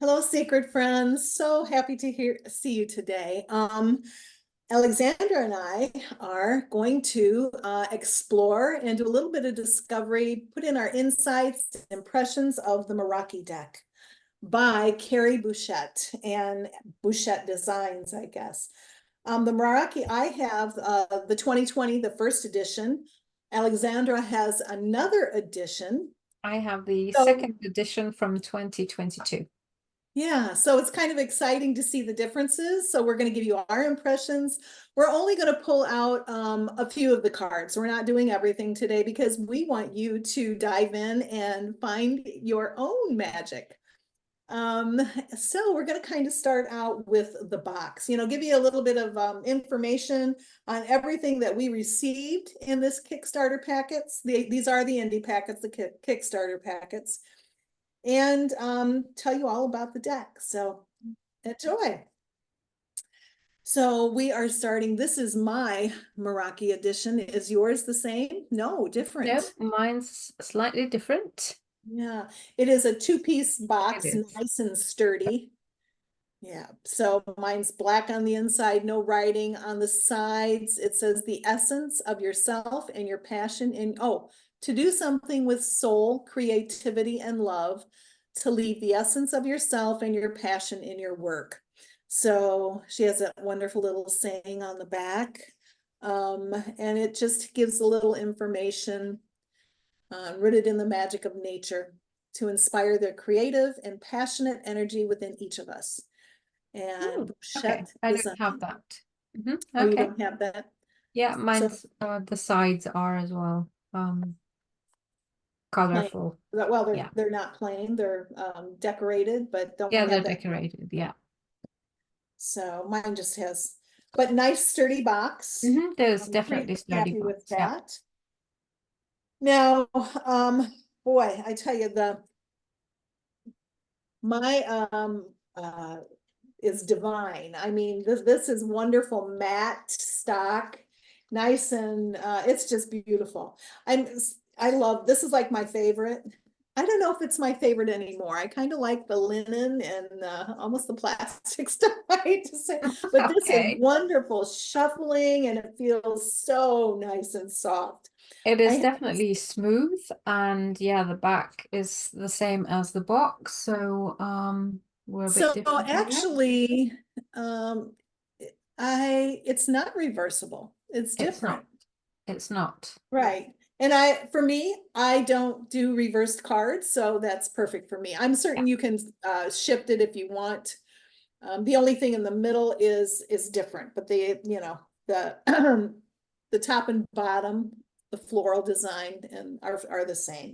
Hello, sacred friends. So happy to see you today. Alexandra and I are going to explore and do a little bit of discovery, put in our insights, impressions of the Meraki deck by Kerrie Bouchette and Bouchette Designs, I guess. The Meraki, I have the 2020, the first edition. Alexandra has another edition. I have the So second edition from 2022. yeah, so it's kind of exciting to see the differences. So we're going to give you our impressions. We're only going to pull out a few of the cards. We're not doing everything today because we want you to dive in and find your own magic. Um, so we're going to kind of start out with the box, give you a little bit of information on everything that we received in this Kickstarter packets. These are the indie packets, the Kickstarter packets, and tell you all about the deck. So enjoy. So we are starting. This is my Meraki edition. Is yours the same? No, different. Nope, mine's slightly different. Yeah, it is a two-piece It box, is. nice and sturdy. Yeah, so mine's black on the inside, no writing on the sides. It says the essence of yourself and your passion to do something with soul, creativity, and love, to leave the essence of yourself and your passion in your work. So she has a wonderful little saying on the back. And it just gives a little information rooted in the magic of nature to inspire the creative and passionate energy within each of us. And Okay, Bouchette I don't have Design. that. Oh, you Okay. don't have that? Yeah, So mine's the sides are as well. plain. Colorful. Well, Yeah. they're not plain, they're decorated, but don't Yeah, they're have that. decorated. Yeah. So mine just has, but nice sturdy box. There's I'm pretty definitely sturdy happy with parts. Yeah. that. Now, boy, I tell you, the my is divine. I mean, this is wonderful matte stock, nice, and it's just beautiful. I love, this is like my favorite. I don't know if it's my favorite anymore. I kind of like the linen and almost the plastic stuff, I hate to say, but this is Okay. wonderful shuffling and it feels so nice and soft. It I is have definitely smooth, and yeah, the back is the same as the box, so we're a bit So different there. actually, um, it's not reversible. It's It's different. not. It's not. Right. And for me, I don't do reversed cards, so that's perfect for me. I'm Yeah. certain you can shift it if you want. The only thing in the middle is different, but the the top and bottom, the floral design and are the same.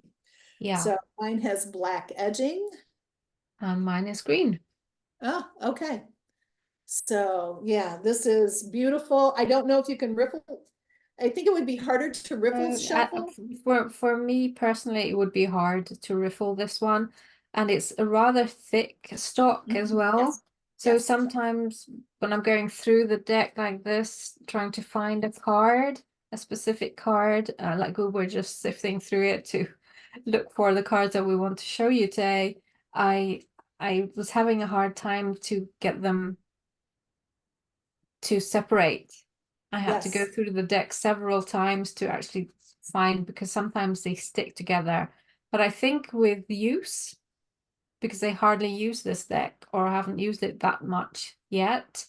Yeah. So mine has black edging. And mine is green. Oh, okay. So yeah, this is beautiful. I don't know if you can riffle. I think it would be harder to riffle Uh, shuffle. for me personally, it would be hard to riffle this one, and it's a rather thick stock as Mhm. well. Yes, So yes, sometimes when I'm going through the deck like this, trying to find a card, a specific card, like we were just sifting through it to look for the cards that we want to show you today, I I was having a hard time to get them to separate. I had to go yes. through the deck several times to actually find, because sometimes they stick together. But I think with use, because I hardly use this deck or haven't used it that much yet,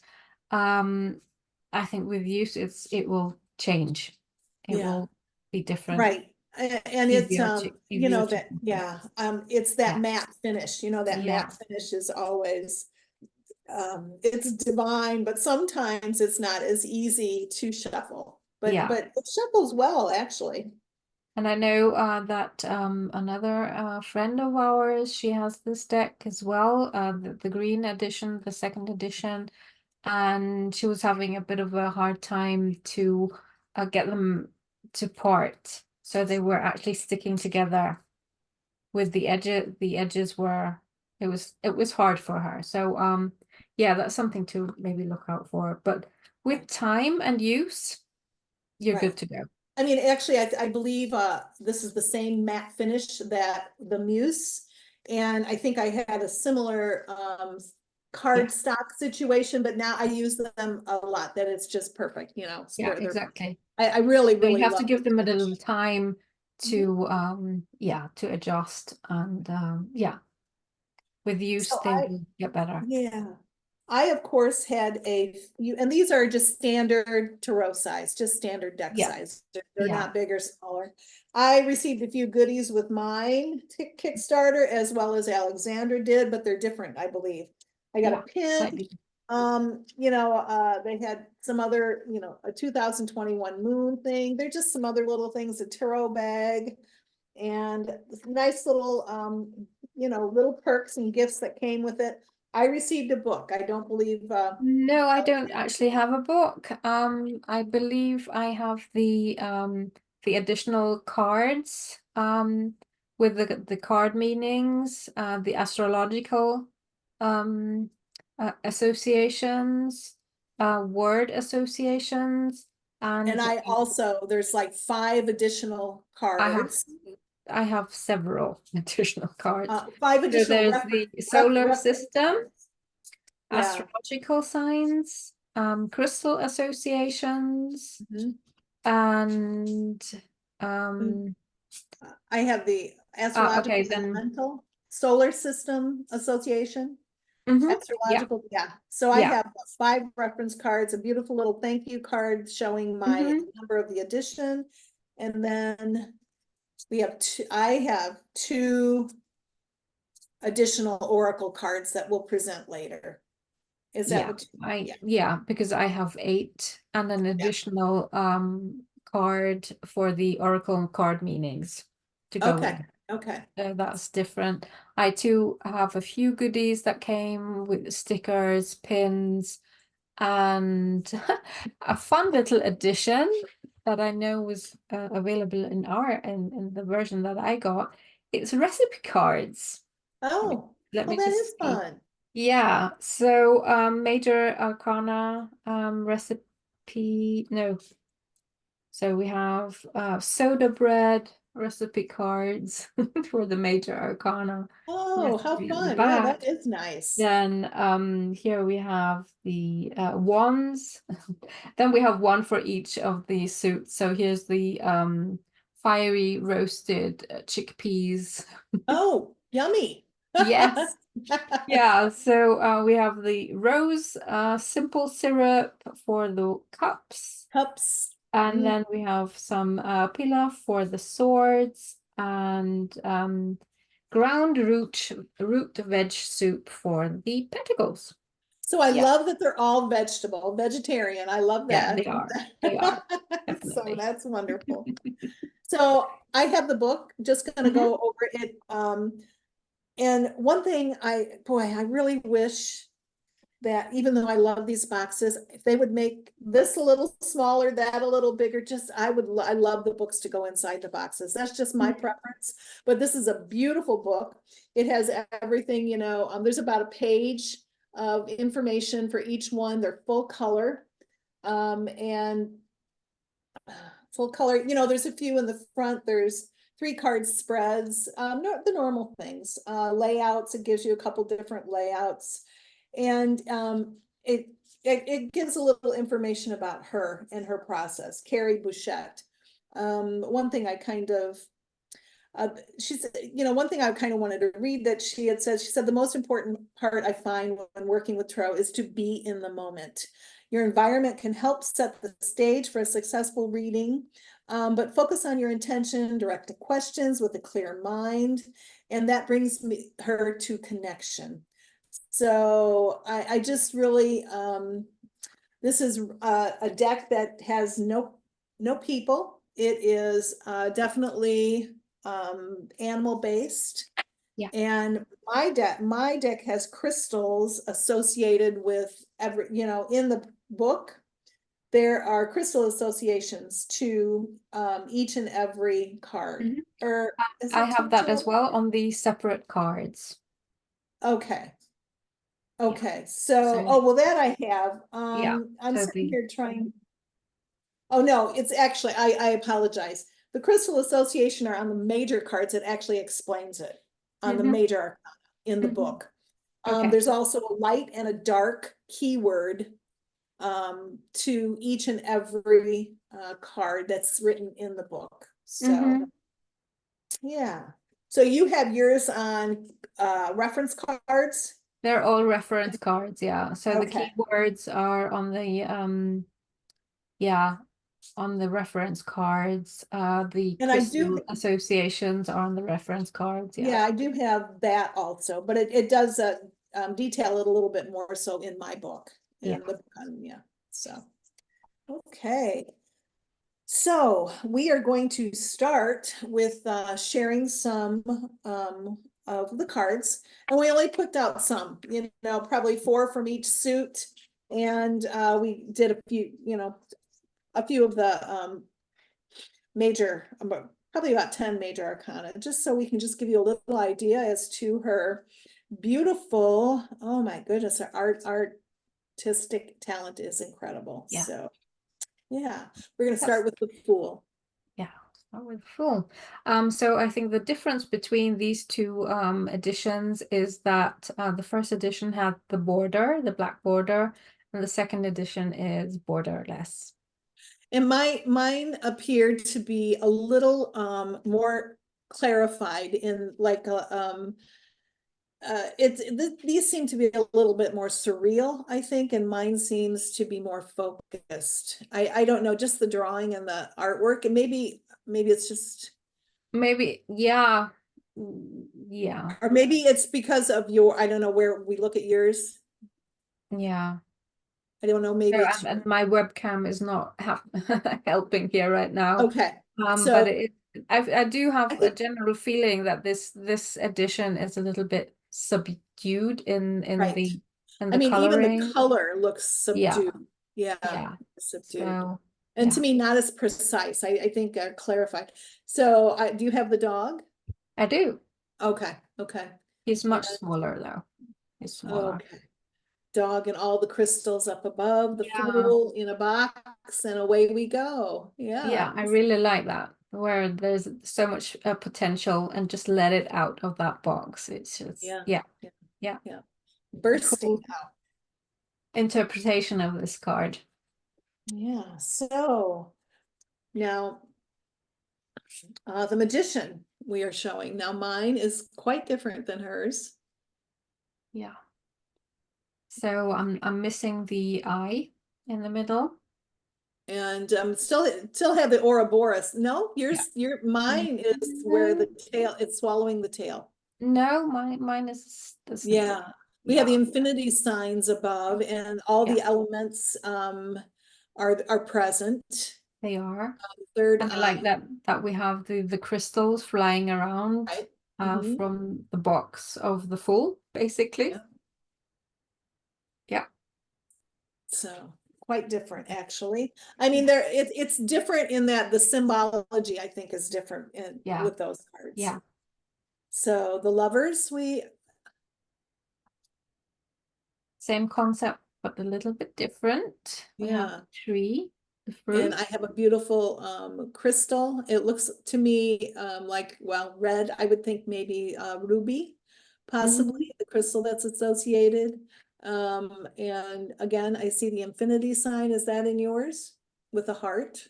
I think with use it will change. It Yeah, will be different, right. And it's easier to easier to it's that yeah, matte finish, that yeah, matte finish is always it's divine, but sometimes it's not as easy to shuffle. But yeah. it shuffles well, actually. And I know that another friend of ours, she has this deck as well, the green edition, the second edition, and she was having a bit of a hard time to get them to part. So they were actually sticking together with the edges. The edges were, it was hard for her. So yeah, that's something to maybe look out for. But with Right, time and use, you're right. good to go. I mean, actually, I believe this is the same matte finish that the Muse And I think I had a similar card stock situation, but now I use them a lot, that it's just perfect, you know. Yeah, exactly. I really, So you really have to love give the them a finish. little time to yeah, to adjust, and yeah, with use So they will get better. yeah, I of course had and these are just standard tarot size, just standard deck Yeah, size. They're yeah, not big or smaller. I received a few goodies with mine Kickstarter, as well as Alexandra did, but they're different, I believe. I got a yeah, pin. slightly. You know, they had some other, you know, a 2021 moon thing. They're just some other little things, a tarot bag, and nice little, you know, little perks and gifts that came with it. I received a book. I don't believe, No, I don't actually have a book. I believe I have the additional cards with the card meanings, the astrological associations, word associations, and and I also, there's like 5 additional I have cards, I have several additional cards. 5 So additional there's the solar reference system, cards. Yeah. astrological signs, crystal associations, Mhm. and Mm. um I have the okay, astrological then elemental solar system association. yeah, Astrological, yeah. So I yeah. have 5 reference cards, a beautiful little thank you card showing my number of the edition. And then we have I have 2 additional oracle cards that we'll present later. Is that Yeah, what yeah, yeah, because I have 8 and an yeah. additional card for the oracle card meanings to go with. Okay, okay. So that's different. I too have a few goodies that came with stickers, pins, and a fun little addition that I know was available in in the version that I got. It's recipe cards. Oh, Let oh, me that just is see. fun. Yeah, so major arcana recipe, no. So we have soda bread recipe cards for the major arcana Oh, how recipe at the fun. Yeah, that back. is nice. Then here we have the wands. Then we have one for each of the suits. So here's the fiery roasted chickpeas. Oh, yummy. Yes. Yeah, so we have the rose simple syrup for the cups. Cups. And Mm. then we have some pilaf for the swords, and ground root veg soup for the pentacles. So I Yeah, love that they're all vegetarian. I love yeah, that. they are. They are, So definitely. that's wonderful. So I have the book, just gonna Mhm. go over it. And one thing I really wish that, even though I love these boxes, if they would make this a little smaller, that a little bigger, just I love the books to go inside the boxes. That's just my preference. But this is a beautiful book. It has everything, you know, there's about a page of information for each one. They're full color. And full color, you know, there's a few in the front. There's 3 card spreads, the normal things, layouts. It gives you a couple different layouts, and it gives a little information about her and her process, Kerrie Bouchette. One thing I kind of she said, you know, one thing I kind of wanted to read that she had said, she said, the most important part I find when working with tarot is to be in the moment. Your environment can help set the stage for a successful reading, but focus on your intention, direct the questions with a clear mind, and that brings her to connection. So I just really, this is a deck that has no people. It is definitely animal based. Yeah. And my deck has crystals associated with every, you know, in the book, there are crystal associations to each and every card. Mhm. Or is I it have that to as well on the separate cards. okay. Yeah. Okay. So, So oh, well, that I have. yeah. I'm So sitting the here trying. Oh, no, it's actually, I apologize. The crystal association are on the major cards. It actually explains it. on the Mm-hmm. major arcana in the Mm-hmm. book. Okay. There's also a light and a dark keyword to each and every card that's written in the book. So Mm-hmm. yeah. So you have yours on reference cards? They're all reference cards, yeah. So the Okay. keywords are on the yeah, on the reference cards. The And I do, crystal associations are on the reference cards, yeah. yeah, I do have that also, but it does detail it a little bit more so in my book. Yeah. In the yeah. So okay. So we are going to start with sharing some of the cards. And we only picked out some, you know, probably 4 from each suit. And we did a few, you know, a few of the major, probably about 10 major arcana, just so we can just give you a little idea as to her beautiful, oh my goodness, her artistic talent is incredible. Yeah. So yeah, we're going to That's start with the Fool. yeah. Start with full. So I think the difference between these two editions is that the first edition had the border, the black border, and the second edition is borderless. And mine appeared to be a little more clarified in like a these seem to be a little bit more surreal, I think, and mine seems to be more focused. I don't know, just the drawing and the artwork, and maybe it's just, Maybe, yeah. Yeah. or maybe it's because of your, I don't know where we look at yours. Yeah. I don't know, So, maybe it's and my webcam is not helping here right now. okay. But So I do I have a think general feeling that this edition is a little bit subdued right. in I the mean, even the coloring. color looks Yeah, subdued. Yeah, yeah. subdued. So And to yeah, me, not as precise. I think clarified. So do you have the dog? I do. Okay, okay. He's And much smaller though. He's smaller. okay. Dog and all the crystals up above, the Yeah, Fool in a box, and away we go. Yeah. yeah. I really like that. Where there's so much potential and just let it out of that box. It's just Yeah. yeah, Yeah. yeah. Yeah. A cool Bursting out. interpretation of this card. Yeah. So now the magician we are showing. Now mine is quite different than hers. Yeah. So I'm missing the eye in the middle. And still have the Ouroboros. No, Yeah. mine is where the No, tail, it's swallowing the tail. no, mine is the snake. Yeah. We have the Yeah. infinity signs above and all Yeah, the elements are present. they are. Third And I like eye, that we have the crystals flying around right? Mhm. from the box of the Fool, basically. Yeah. Yeah. So quite different actually. I mean, it's different in that the symbology I think is different Yeah. with those cards. Yeah. So the lovers, Same concept, but a little bit different. We have yeah. the tree, the And fruit. I have a beautiful crystal. It looks to me like, well, red. I would think maybe ruby, Mhm. possibly the crystal that's associated. And again, I see the infinity sign. Is that in yours with a heart?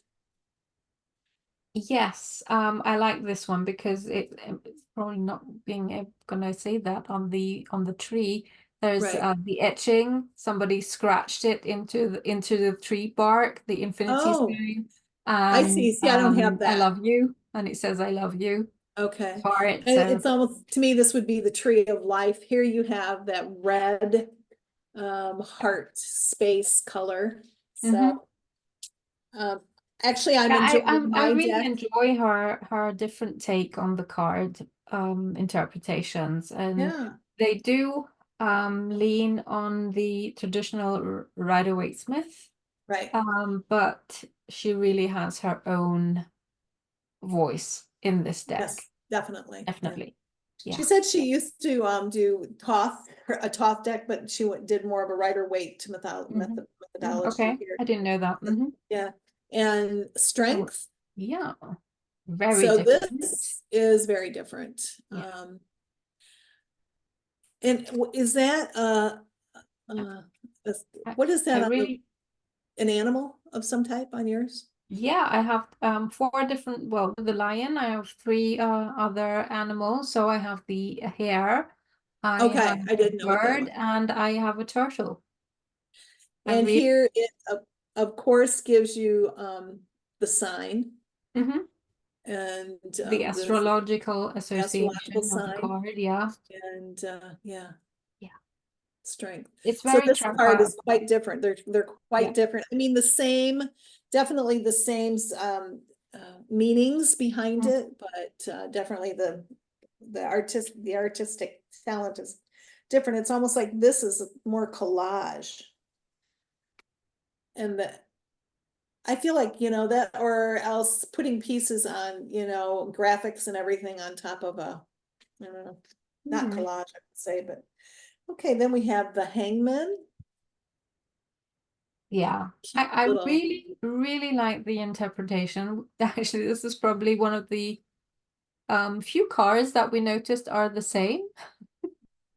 Yes, I like this one because it's probably not being gonna say that on the tree. There's Right. the etching. Somebody scratched it into the tree bark, the infinity Oh, sign, I and see. See, I don't have I that. love you, and it says I love you. Okay. Heart. And So it's almost, to me, this would be the tree of life. Here you have that red heart space color. mhm. So Um, actually, I'm Yeah, enjoying I my really deck. enjoy her different take on the card interpretations, and Yeah, they do lean on the traditional Rider-Waite-Smith, right. but she really has her own voice in this Yes, deck, definitely. Yeah. definitely. She Yeah. said she used to do a Toth deck, but she did more of a Rider-Waite methodology Okay, here. I didn't know that. Yeah. And So strength. yeah, very So different. this is very different. Yeah. And is that, uh, a- I, what is I that on really, an animal of some type on yours? yeah, I have four different, well, with the lion, I have three other animals. So I have the hare, I have Okay, I a didn't know what that bird, was. and I have a turtle. I And really, here it, of course, gives you, the sign Mhm. and, The astrological the astrological association of the sign card, yeah. and, yeah, Yeah. strength. It's So very this card is transferable. quite different. They're Yeah. quite different. I mean, the same, definitely the same, meanings behind Mm. it, but, definitely the artistic talent is different. It's almost like this is more collage. And that I feel like, that or else putting pieces on, graphics and everything on top of I don't know, not Mhm. collage, I would say, but okay, then we have the hangman. Yeah. Cute I little, really, really like the interpretation. Actually, this is probably one of the few cards that we noticed are the same.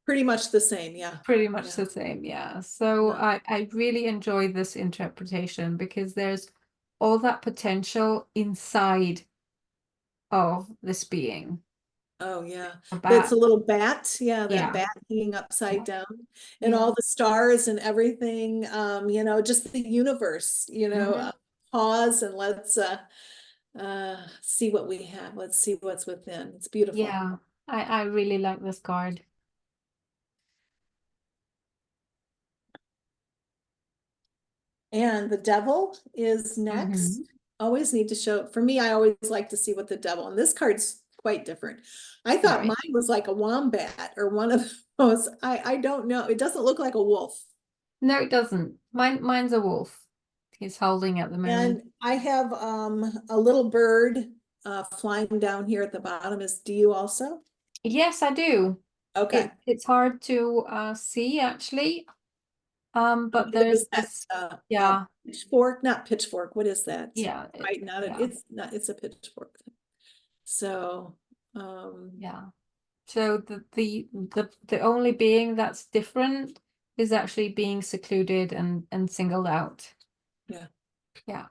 pretty much the same, yeah. Pretty much Yeah, the same, yeah. So yeah. I really enjoy this interpretation because there's all that potential inside of this being. Oh, yeah. A That's a bat. little bat, yeah, that Yeah. bat hanging upside Yeah. down and Yeah. all the stars and everything, just the universe, Hmm. pause and let's see what we have. Let's see what's within. It's beautiful. Yeah. I really like this card. And the devil is next. Hmm. Always need to show, for me, I always like to see what the devil, and this card's quite different. I thought mine Very. was like a wombat or one of those. I don't know. It doesn't look like a wolf. No, it doesn't. Mine's a wolf. He's holding at the moment. And I have a little bird flying down here at the bottom. Do you also? Yes, I do. Okay. It's hard to see actually. But There's there's that this, yeah, pitchfork, not pitchfork. What is that? yeah, Right, not yeah, it's not, it's a pitchfork. So, yeah. So the only being that's different is actually being secluded and singled out. yeah. Yeah.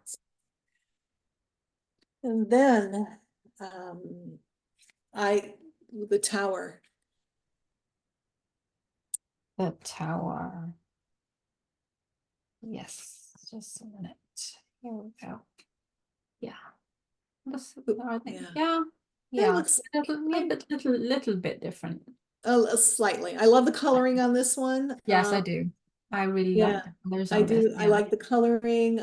And then um I the tower. The tower. Yes, just a minute. Here we go. Yeah. This, are they? Yeah. Yeah. That Yeah. looks Little bit, little bit different. slightly. I love the coloring on this one. Yes, I do. I really Yeah, like the colors I on this. do. I Yeah. like the coloring.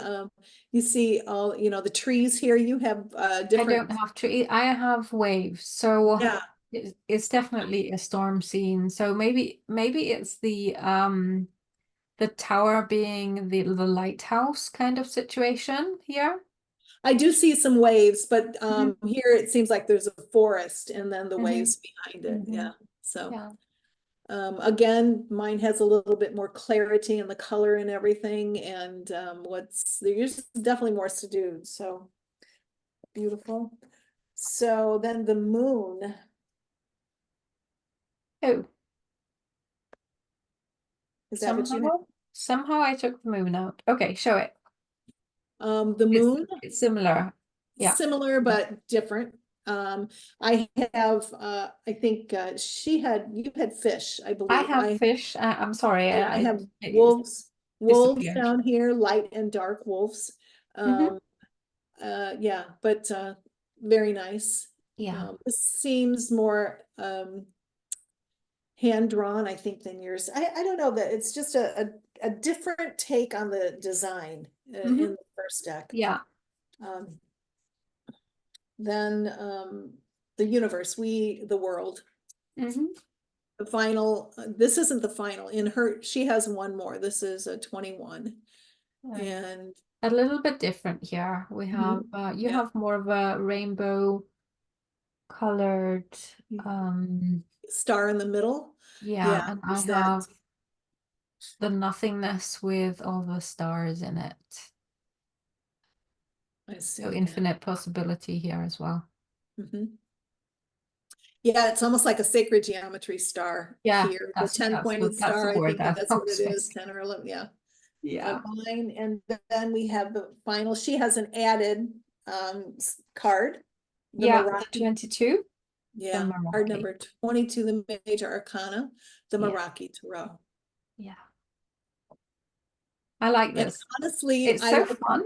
You see all, the trees here. You have I don't different. have tree. I have waves, so Yeah, it's definitely a storm scene. So maybe it's the tower being the lighthouse kind of situation here. I do see some waves, but Hmm. here it seems like there's a forest and then the Hmm. waves behind it. Hmm. Yeah. So Yeah. again, mine has a little bit more clarity in the color and everything, and there's definitely more to do. So beautiful. So then the moon, Oh, is that what you have? somehow I took the moon out. Okay, show it. The moon, It's similar. Yeah. similar but different. I have, I think you had fish, I I believe. have fish. I'm sorry. I have It wolves disappeared. down here, light and dark wolves. Hmm. Um, yeah, but very nice. Yeah. This seems more hand drawn, I think, than yours. I don't know that it's just a different take on the design in Hmm. the first deck. Yeah. Um, then the universe, the world. Hmm. The final, this isn't the final. She has one more. This is a 21. And A little bit different here. We have mhm, you yeah, have more of a rainbow colored star in the middle. yeah, Yeah, and I there's that. have the nothingness with all the stars in it. I So see. Yeah. infinite possibility here as well. Mhm. Yeah, it's almost like a sacred geometry star Yeah, here, the 10 pointed that's the star. I word think that that's I what it was is, missing. 10 or 11. Yeah. A Yeah. vine, and then we have the final. She has an added card, the Yeah, the Meraki. 22, the Yeah, card Meraki. number 22, the major arcana, the Yeah, Meraki Tarot. yeah. I like And this. honestly, It's so fun.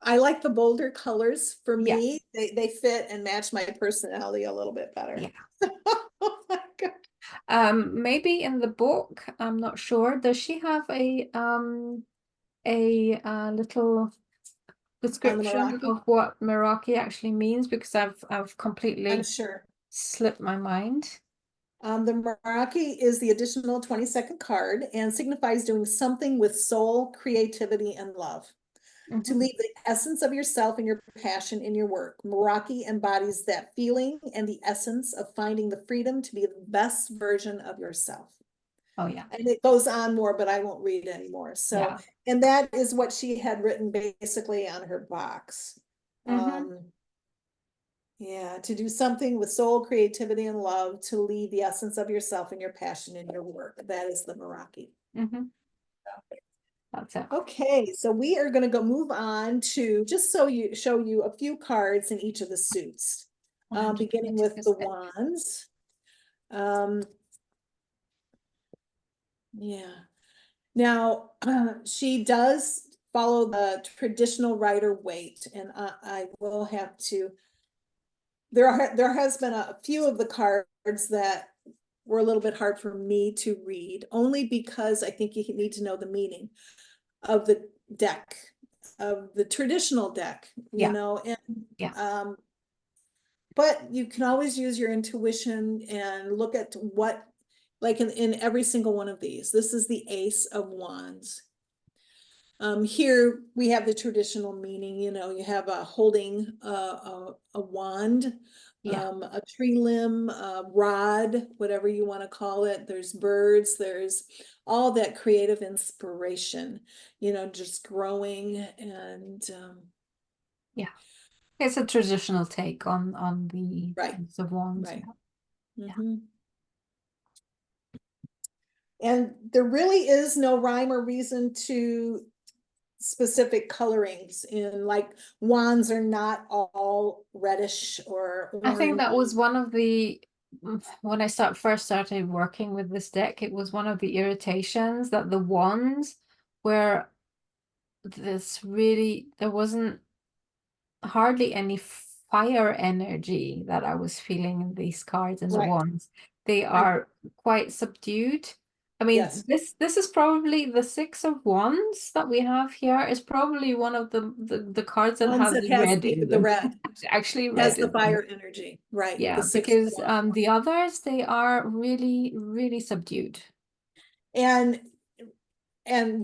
I like the bolder colors. For Yeah, me, they fit and match my personality a little bit better. yeah. Oh my God. Maybe in the book, I'm not sure. Does she have a little On the description Meraki, of what Meraki actually means? Because I've I'm completely sure. slipped my mind. The Meraki is the additional 22nd card and signifies doing something with soul, creativity, and love. To Mhm. leave the essence of yourself and your passion in your work. Meraki embodies that feeling and the essence of finding the freedom to be the best version of yourself. Oh yeah, And it goes on more, but I won't read anymore. So, yeah. and that is what she had written basically on her box. Mm-hmm. Yeah, to do something with soul, creativity, and love, to leave the essence of yourself and your passion in your work. That is the Meraki. Mm-hmm. That's it. Okay, so we are going to go move on to just so you show you a few cards in each of the suits, beginning with the 126. wands. Um, yeah. Now, she does follow the traditional Rider-Waite, and I will have to. There has been a few of the cards that were a little bit hard for me to read, only because I think you need to know the meaning of the deck, of the traditional deck, you Yeah, know, and yeah. but you can always use your intuition and look at what, like in every single one of these. This is the Ace of Wands. Here we have the traditional meaning, you know, you have a holding a wand, Yeah. a tree limb, a rod, whatever you want to call it. There's birds, there's all that creative inspiration, you know, just growing and Yeah. It's a traditional take on the right, Ace of Wands. right. Yeah. Mm-hmm. And there really is no rhyme or reason to specific colorings in, like, wands are not all reddish or I think orange. that was one of the when I first started working with this deck, it was one of the irritations that the wands were there wasn't hardly any fire energy that I was feeling in these cards and the Right. wands. They I, are quite subdued. I mean, yes. this is probably the Six of Wands that we have here is probably one of the cards that Ones has that has red in the them. red, Actually has red the in them. fire energy. Right. The Yeah, six of because wands. the others they are really, really subdued. And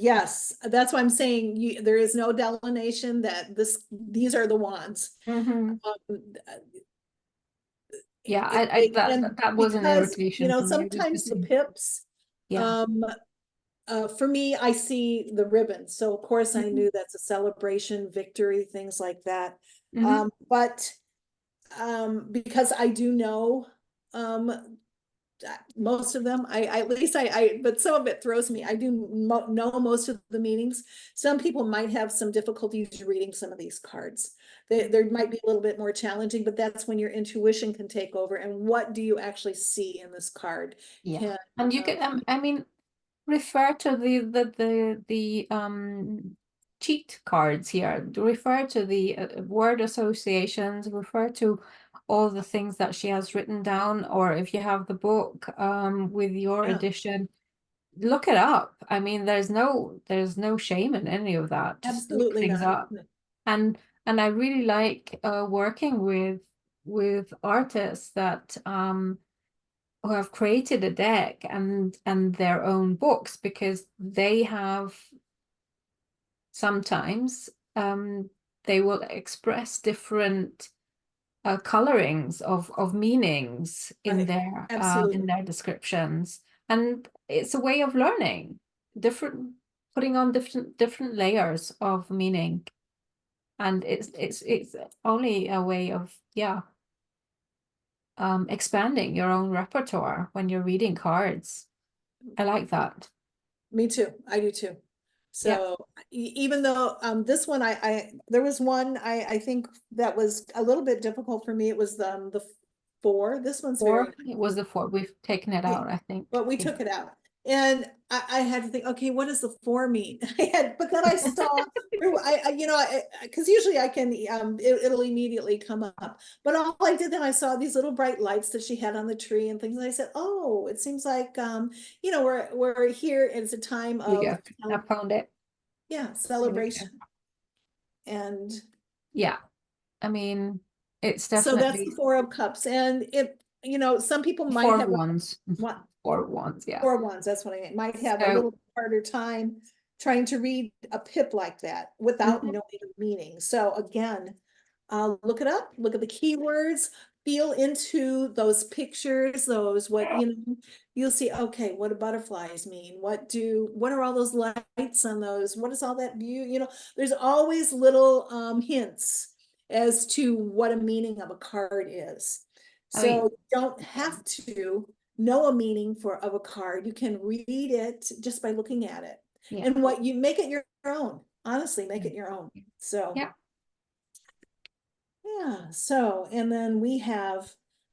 yes, that's why I'm saying there is no delineation that these are the wands. Hmm. Um, Yeah, and that was an because, you irritation know, for me. It was sometimes just the pips, yeah. um, for me, I see the ribbon. So of course I Hmm. knew that's a celebration, victory, things like that. Hmm. But because I do know most of them, at least but some of it throws me. I do know most of the meanings. Some people might have some difficulties reading some of these cards. There might be a little bit more challenging, but that's when your intuition can take over. And what do you actually see in this card? Yeah. Can And you can I mean refer to the cheat cards here. Refer to the word associations, refer to all the things that she has written down, or if you have the book with your yeah, edition, look it up. I mean, there's no shame in any of that. Just look absolutely things not. up. And I really like working with artists that who have created a deck and their own books because they have sometimes they will express different colorings of meanings Right. in Absolutely. their descriptions, and it's a way of learning different, putting on different layers of meaning, and it's only a way of expanding your own repertoire when you're reading cards. I like that. Me too. I do too. Yeah. So even though this one there was one I think that was a little bit difficult for me. It was the four. This one's very Four. It was the four. We've taken it yeah, out, I think. but we Yeah. took it out. And I had to think, okay, what does the four mean? But then I saw, you know, because usually I can, it'll immediately come up. But all I did then, I saw these little bright lights that she had on the tree and things. And I said, oh, it seems like, you know, we're here. It's a time There you of, go. I found it. yeah, celebration. And yeah, I mean, it's so that's the definitely Four of Cups. And it, you know, some people might four have ones. what. Four ones, yeah. Four ones, that's what I mean. Might have a So, little harder time trying to read a pip like that without mhm. knowing the meaning. So again, look it up, look at the keywords, feel into those pictures, those what you know, you'll see, okay, what do butterflies mean? What are all those lights on those? What is all that view? You know, there's always little hints as to what a meaning of a card is. I mean, So you don't have to know a meaning of a card. You can read it just by looking at it. yeah. And what you make it your own. Honestly, make it your own. So Yeah. yeah. So and then we have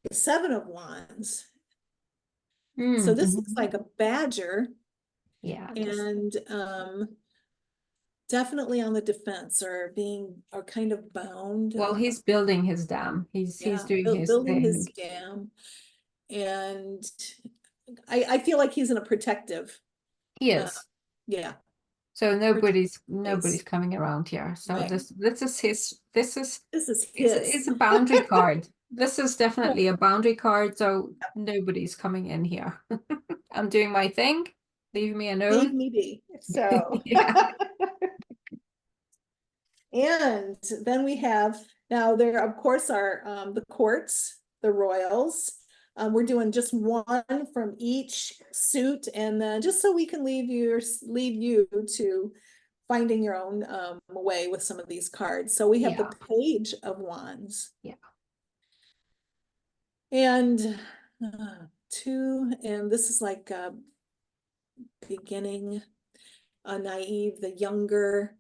the Seven of Wands. So this looks Mhm. like a badger Yeah, just and definitely on the defense or kind of bound. well, he's building his dam. He's Yeah, doing his building his thing. dam. And I feel like he's in a protective, He uh, is. yeah, So protective nobody's space. coming around here. So Right. this is his This is it's his. a boundary card. This is definitely a boundary card, so nobody's coming in here. I'm doing my thing. Leave me Leave alone. me be. So, Yeah. and then we have now there, of course, are the courts, the royals. We're doing just one from each suit, and then just so we can leave you to finding your own way with some of these cards. So we have the Yeah. Page of Wands. Yeah. And and this is like beginning, naive, the younger,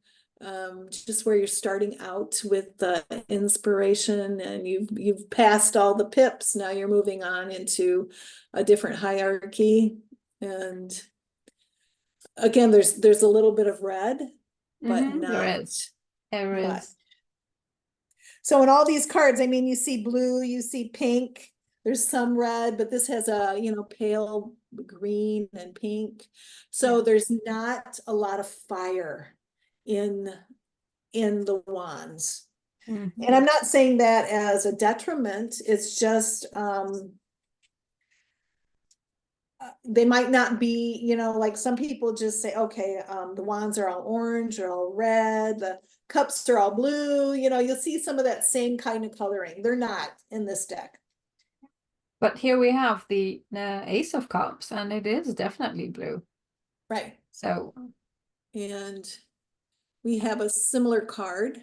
just where you're starting out with the inspiration and you've passed all the pips. Now you're moving on into a different hierarchy. And again, there's a little bit of red, but There not is. There much. is. So in all these cards, I mean, you see blue, you see pink, there's some red, but this has a, you know, pale green and pink. So Yeah. there's not a lot of fire in the wands. Mhm. And I'm not saying that as a detriment. It's just they might not be, you know, like some people just say, okay, the wands are all orange or all red, the cups are all blue, you know, you'll see some of that same kind of coloring. They're not in this deck. But here we have the Ace of Cups, and it is definitely blue. Right. So And we have a similar card.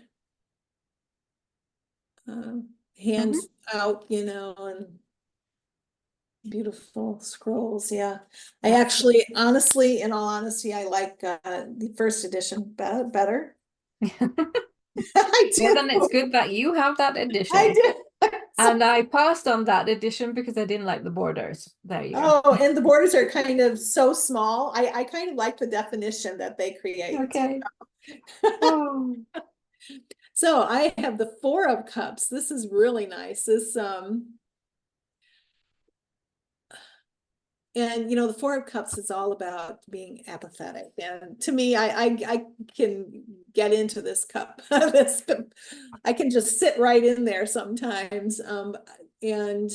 Hand mhm. out, you know, and beautiful scrolls. Yeah. I Yeah. actually, honestly, in all honesty, I like the first edition better. I Well, do. then it's good that you have that I edition. do. And I passed on that edition because I didn't like the borders. There you go. Oh, and the borders are kind of so small. I kind of like the definition that they create. Okay. Oh. So I have the Four of Cups. This is really nice. This and you know, the Four of Cups is all about being apathetic. And to me, I can get into this cup. This I can just sit right in there sometimes. And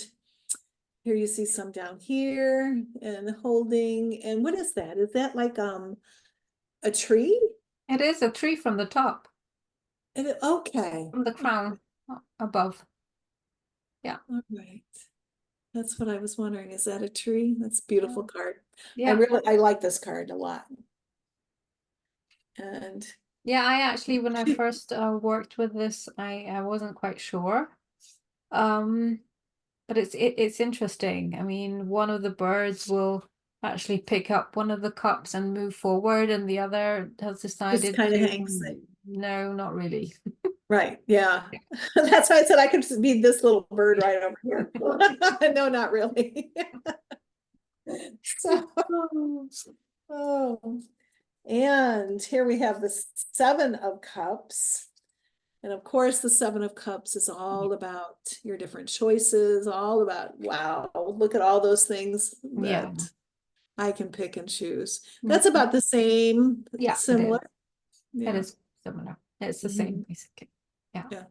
here you see some down here and holding. And what is that? Is that like a tree? It is a tree from the top, Okay. from the crown above. Yeah. All right. That's what I was wondering. Is that a tree? That's a beautiful card. Yeah. I like this card a lot. And Yeah, I actually, when I first worked with this, I wasn't quite sure. Um, but it's interesting. I mean, one of the birds will actually pick up one of the cups and move forward, and the other has Just decided kind of to, hangs there. no, not really. Right, yeah. That's why I said I could be this little bird right over here. No, not really. So, oh, and here we have the Seven of Cups. And of course, the Seven of Cups is all about your different choices, all about, wow, look at all those things Yeah. that I can pick and choose. That's Mhm. about the same, Yeah, it is. similar. It Yeah. is similar. It's the same, Mhm. basically. Yeah. Yeah.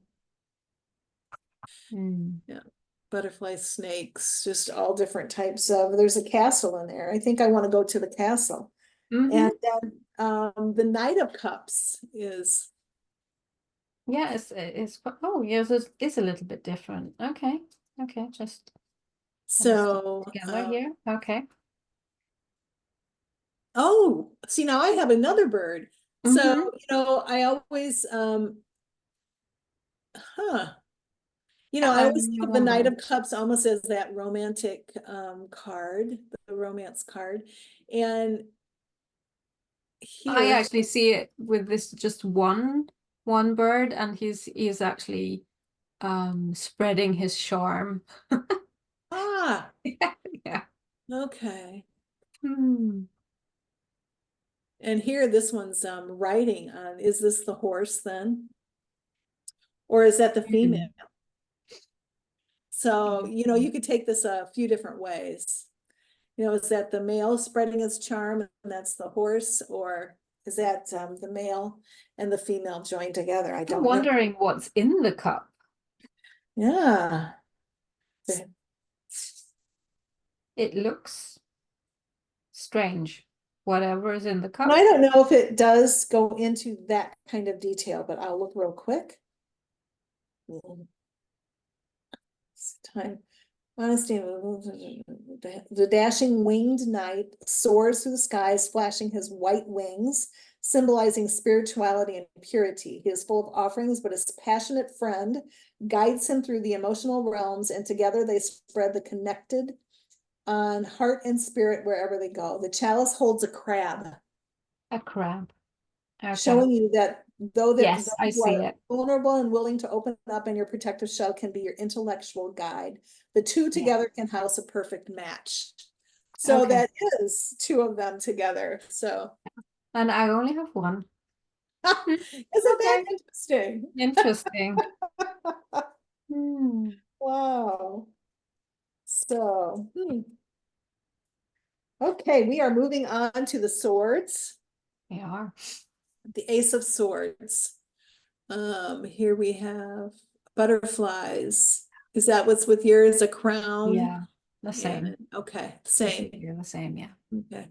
Mm. Yeah. Butterfly, snakes, just all different types of, there's a castle in there. I think I want to go to the castle. Hmm. And then the Knight of Cups is, Yeah, oh, yes, it's a little bit different. Okay. Okay, just let us stick so together here. Okay. oh, see, now I have another bird. So, Mm-hmm. I always huh. I I always only think have of the one Knight bird. of Cups almost as that romantic card, the romance card. And I here, actually see it with this just one bird, and he's actually spreading his charm. ah, Yeah. okay. Hmm. And here, this one's riding on, is this the horse then? Or is that the female? Hmm. So, you could take this a few different ways. Is that the male spreading his charm and that's the horse, or is that the male and the female joined together? I I'm don't know. wondering what's in the cup. Yeah. It looks strange. Whatever is in the And I cup. don't know if it does go into that kind of detail, but I'll look real quick. It's time. Honesty. The dashing winged knight soars through the skies, flashing his white wings, symbolizing spirituality and purity. He is full of offerings, but his passionate friend guides him through the emotional realms, and together they spread the connected on heart and spirit wherever they go. The chalice holds a crab, A crab. Okay. showing you that those Yes, I who see are it. vulnerable and willing to open up, and your protective shell can be your intellectual guide. The two Yeah. together can house a perfect match. So Okay. that is two of them together. So And I only have one. Hmm. isn't that Okay. interesting? Interesting. Hmm. Wow. So, okay, we are moving on to the swords, They are. the Ace of Swords. Here we have butterflies. Is that what's with yours? A crown? Yeah. The And same. okay, same. Basically the same, yeah. Okay.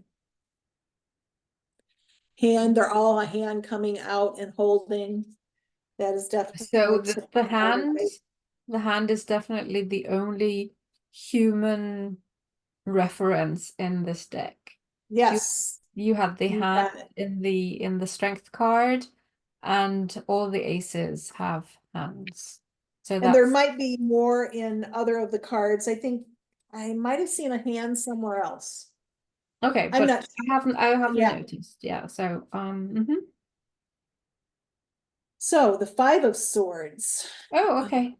Hand, they're all a hand coming out and holding. That is So definitely the hand is definitely the only human reference in this deck. You yes, you have the you hand got it. in the strength card, and all the aces have hands. So And there that's might be more in other of the cards. I think I might have seen a hand somewhere else. okay, I'm but not sure. I haven't Yeah. noticed. Yeah. So mhm. So the Five of Swords. Oh, okay.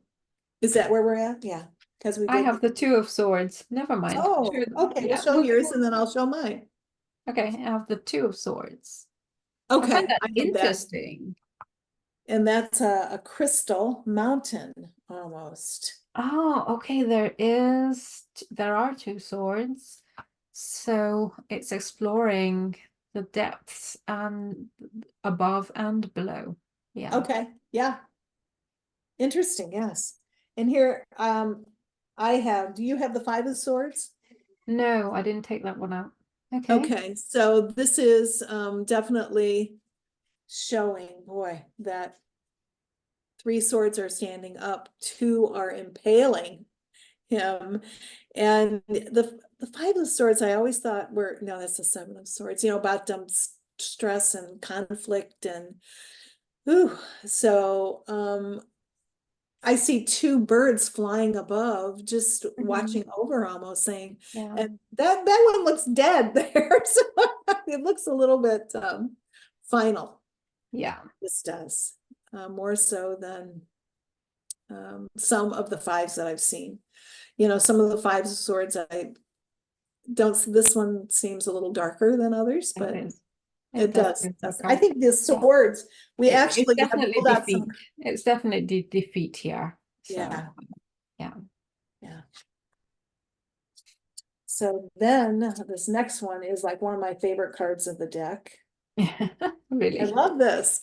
Is that where we're at? Yeah. Because we I did. have the two of swords. Never mind. Sure. Oh, okay. We'll Yeah, show yours and then I'll show mine. okay, I have the two of swords. I find Okay, that I have that. interesting. And that's a crystal mountain almost. Oh, okay, there are two swords. So it's exploring the depths and above and below. Yeah. Okay, yeah. Interesting, yes. And here, do you have the Five of Swords? No, I didn't take that one out. Okay. Okay, so this is definitely showing, boy, that three swords are standing up, two are impaling him. And the Five of Swords, I always thought were, no, that's the Seven of Swords, about stress and conflict and ooh. So I see two birds flying above, just Mhm. watching over almost saying, Yeah. and that one looks dead there. So it looks a little bit final. Yeah. This does more so than some of the fives that I've seen. You know, some of the fives of swords, I don't, this one seems a little darker than others, It but is. It it does does. look like I think the yeah. swords, we It's actually have definitely pulled out some, defeat. It's definitely defeat here. So yeah, yeah. yeah. So then this next one is like one of my favorite cards of the deck. I Really. love this.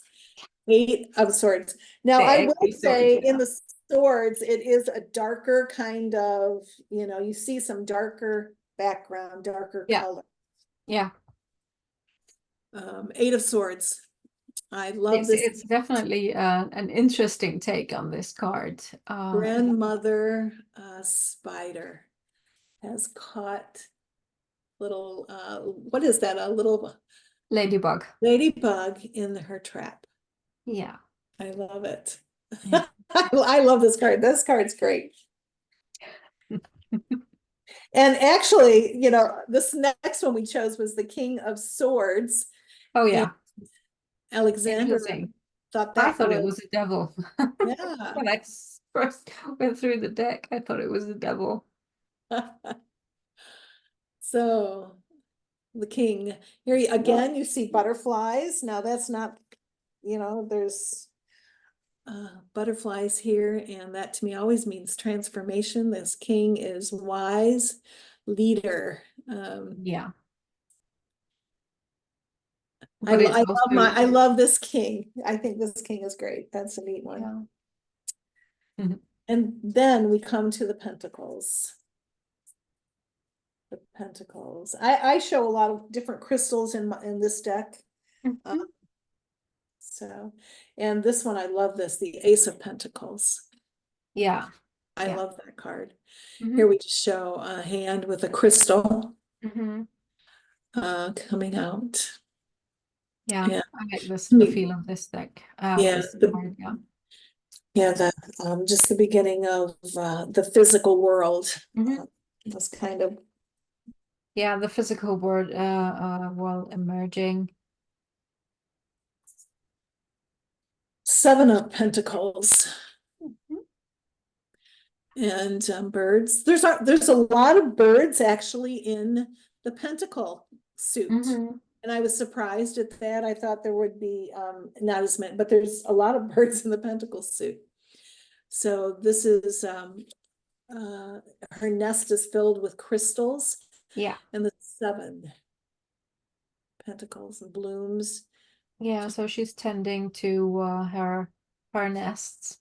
Eight of Swords. Now, The I Eight will of Swords, say in yeah. the swords, it is a darker kind of, you know, you see some darker background, darker Yeah. color. Yeah. Eight of Swords. I love this. It's definitely an interesting take on this card. Grandmother spider has caught little, what is that? A little Ladybug. ladybug in her trap. Yeah. I love it. Yeah. I love this card. This card's great. And actually, you know, this next one we chose was the King of Swords. Oh And yeah. Alexander Interesting. thought I that thought it was, was a devil. yeah. When I first went through the deck, I thought it was a devil. So the king, here again, you see butterflies. Now that's not, you know, there's butterflies here, and that to me always means transformation. This king is wise, leader. Yeah. I, But it's also I love this king. I think this king is great. That's a neat one. yeah. Mhm. And then we come to the pentacles. The pentacles. I show a lot of different crystals in this deck. Mhm. So, and this one, I love this, the Ace of Pentacles. Yeah. I Yeah. love that card. Mhm. Here we just show a hand with a crystal Mhm. coming out. Yeah. Yeah, I like the feel of this deck. yeah, This card, yeah. the just the beginning of the physical world. Mhm. Was kind of Yeah, the physical world emerging. Seven of Pentacles. Mhm. And birds. There's a lot of birds actually in the pentacle suit. Mhm. And I was surprised at that. I thought there would be not as many, but there's a lot of birds in the pentacle suit. So this is her nest is filled with crystals. Yeah. And the seven pentacles and blooms. Yeah, so she's tending to her nests.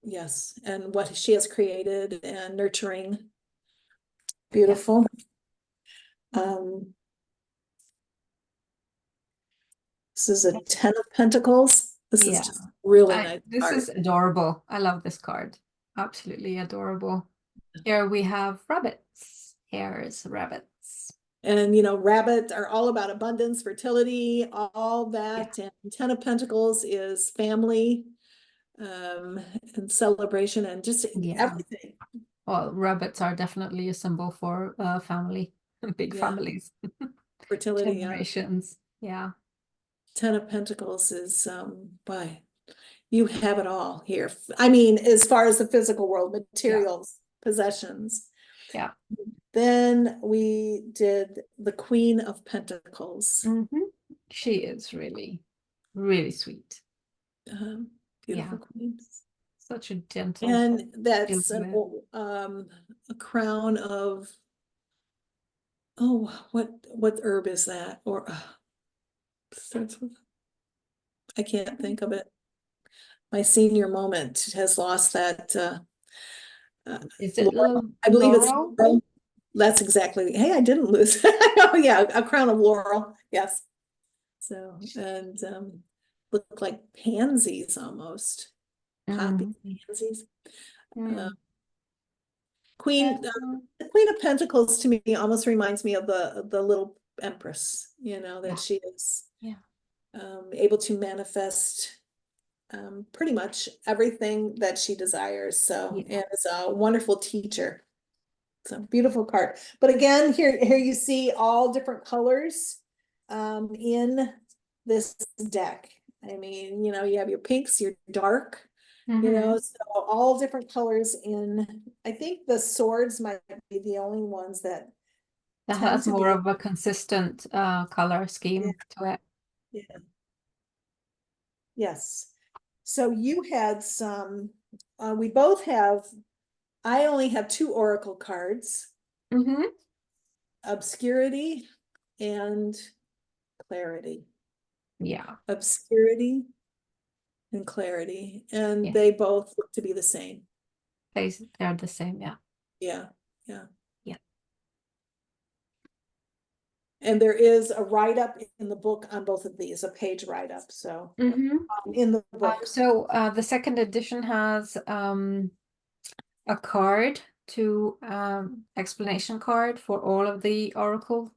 Yes, and what she has created and nurturing. Yeah. Beautiful. Um, this is a 10 of Pentacles. This is Yeah. just really nice This card. is adorable. I love this card. Absolutely adorable. Here we have rabbits. Here's rabbits. And you know, rabbits are all about abundance, fertility, all that. Yeah. And 10 of Pentacles is family um, and celebration and just Yeah. everything. Well, rabbits are definitely a symbol for family, big Yeah. families, Fertility, generations. Yeah. 10 of Pentacles is why you have it all here. I mean, as far as the physical world, materials, possessions. Yeah. Then we did the Queen of Pentacles. Mm-hmm. She is really, really sweet. Beautiful Yeah. queen. Such a gentle. And that's Gilbert. a crown of, oh, what herb is that? Or starts with, I can't think of it. My senior moment has lost that. Is it I believe it's laurel? laurel. That's exactly. Hey, I didn't lose. Oh yeah, a crown of laurel. Yes. So and look like pansies almost. Poppy pansies. Mm. Queen, the Queen of Pentacles to me almost reminds me of the little Empress, you know, that Yeah. she is Yeah. able to manifest pretty much everything that she desires. So, Yeah. and is a wonderful teacher. So beautiful card. But again, here you see all different colors in this deck. I mean, you know, you have your pinks, your dark, you know, so all different colors in, I think the swords might be the only ones that That tend has to more be, of a consistent color yeah, scheme to it. yeah, yes. So you had some, we both have, I only have two oracle cards, obscurity and clarity. Yeah. Obscurity and clarity, and Yeah. they both look to be the same. They're the same. Yeah. Yeah, yeah. Yeah. And there is a write-up in the book on both of these, a page write-up, so in the book. So the second edition has a card to explanation card for all of the Oracle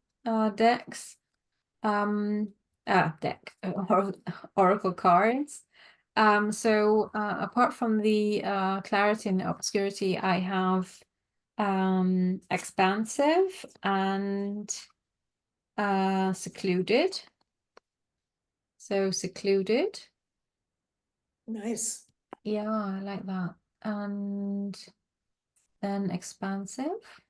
decks. Oracle cards. So apart from the clarity and obscurity, I have expansive and secluded. So secluded. Nice. Yeah, I like that. And then expansive.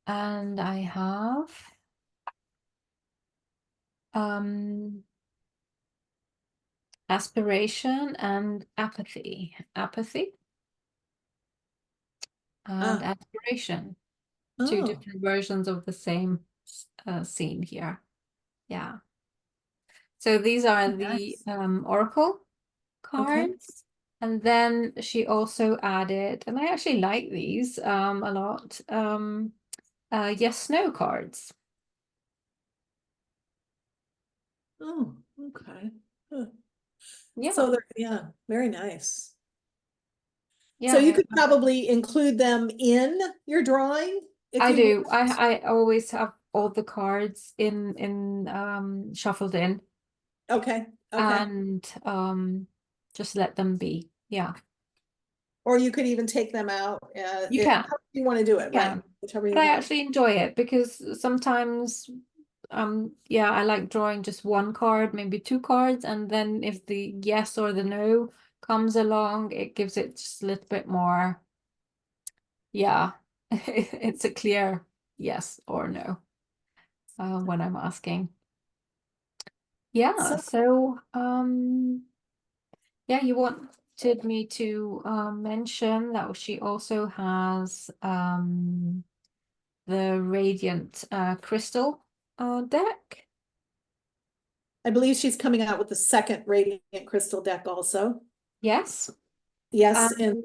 And I have aspiration and apathy. Apathy and Ah, aspiration. Two oh, different versions of the same scene here. Yeah. So these are the nice. oracle Okay. cards. And then she also added, and I actually like these a lot, yes, no cards. Oh, okay. Huh. Yeah. So they're, yeah, very nice. So you Yeah, could probably include them in your drawing if I you do. want. I always have all the cards in shuffled in Okay, okay. and just let them be. Yeah. Or you could even take them out, You can. however you want to do You it, right? can. Whichever But you I want. actually enjoy it because sometimes yeah, I like drawing just one card, maybe two cards, and then if the yes or the no comes along, it gives it just a little bit more, yeah. It's a clear yes or no when I'm asking. Yeah, So so yeah, you wanted me to mention that she also has the Radiant Crystal deck. I believe she's coming out with the second Radiant Crystal deck also. Yes. Yes, Um, and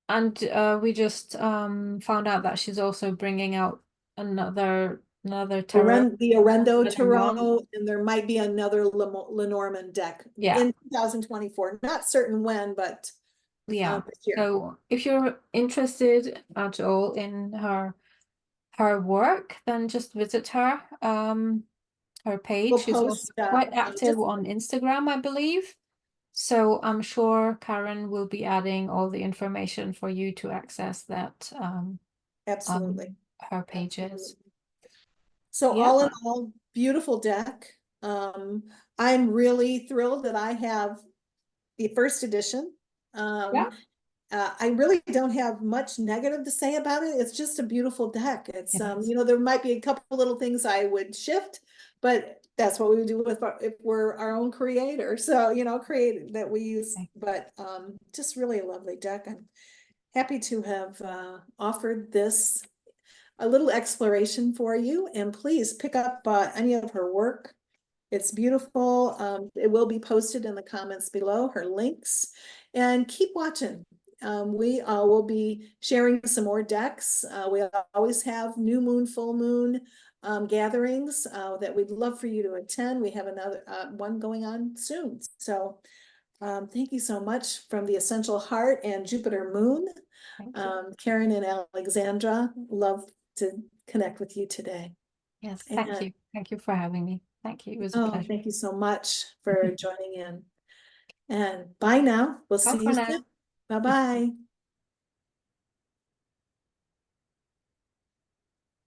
and we just found out that she's also bringing out another tarot, The Orendo another one. Tarot, and there might be another Lenormand deck Yeah, in 2024. Not certain when, but yeah. this year. So if you're interested at all in her work, then just visit her her page. We'll She's also post quite active just on Instagram, I believe. So I'm sure Karen will be adding all the information for you to access that absolutely. her pages. Absolutely. So Yeah, all in all, beautiful deck. I'm really thrilled that I have the first edition. yeah, I really don't have much negative to say about it. It's just a beautiful deck. It's it is. you know, there might be a couple little things I would shift, but that's what we would do with if we're our own creator. So, you know, create that we use, Okay. but just really a lovely deck. I'm happy to have offered this a little exploration for you, and please pick up any of her work. It's beautiful. It will be posted in the comments below, her links, and keep watching. We will be sharing some more decks. We always have new moon, full moon gatherings that we'd love for you to attend. We have another one going on soon. So thank you so much from the Essential Heart and Jupiter Moon. Thank you. Karen and Alexandra, love to connect with you today. Yes, thank And you. Thank you for having me. Thank you. It was a Oh, pleasure. thank you so much for joining in. And bye now. We'll Bye see for you now. soon. Bye-bye.